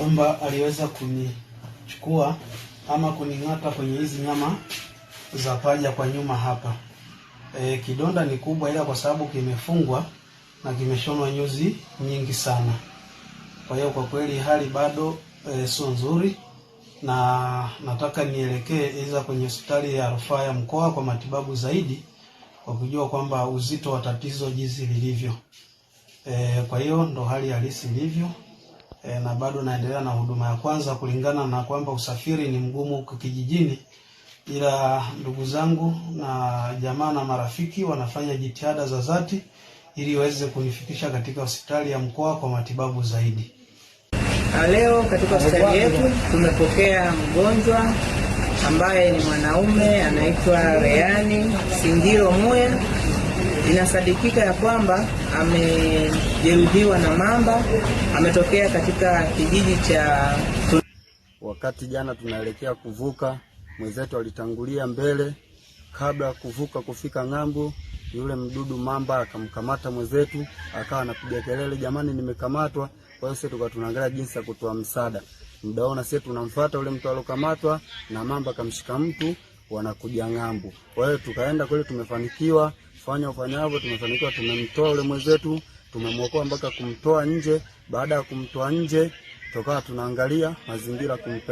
kwamba aliweza kunichukua ama kuning'ata kwenye hizi nyama za paja kwa nyuma hapa. Kidonda ni kubwa, ila kwa sababu kimefungwa na kimeshonwa nyuzi nyingi sana. Kwa hiyo kwa kweli hali bado sio nzuri, na nataka nielekee iza kwenye hospitali ya rufaa ya mkoa kwa matibabu zaidi, kwa kujua kwamba uzito wa tatizo jinsi lilivyo. Kwa hiyo ndo hali halisi ilivyo, na bado naendelea na huduma ya kwanza, kulingana na kwamba usafiri ni mgumu huko kijijini, ila ndugu zangu na jamaa na marafiki wanafanya jitihada za dhati ili waweze kunifikisha katika hospitali ya mkoa kwa matibabu zaidi. Leo katika hospitali yetu tumepokea mgonjwa ambaye ni mwanaume anaitwa Rayani Singiro Muya. Inasadikika ya kwamba amejeruhiwa na mamba, ametokea katika kijiji cha. Wakati jana tunaelekea kuvuka, mwenzetu alitangulia mbele. Kabla ya kuvuka kufika ng'ambo, yule mdudu mamba akamkamata mwenzetu, akawa anapiga kelele, jamani nimekamatwa. Kwa hiyo sisi tukawa tunaangalia jinsi ya kutoa msaada. Mdaona sisi tunamfuata yule mtu alokamatwa, na mamba kamshika mtu, wanakuja ng'ambo. Kwa hiyo tukaenda kule, tumefanikiwa ufanyavyo, tumefanikiwa, tumemtoa yule mwenzetu, tumemwokoa mpaka kumtoa nje. Baada ya kumtoa nje, tukawa tunaangalia mazingira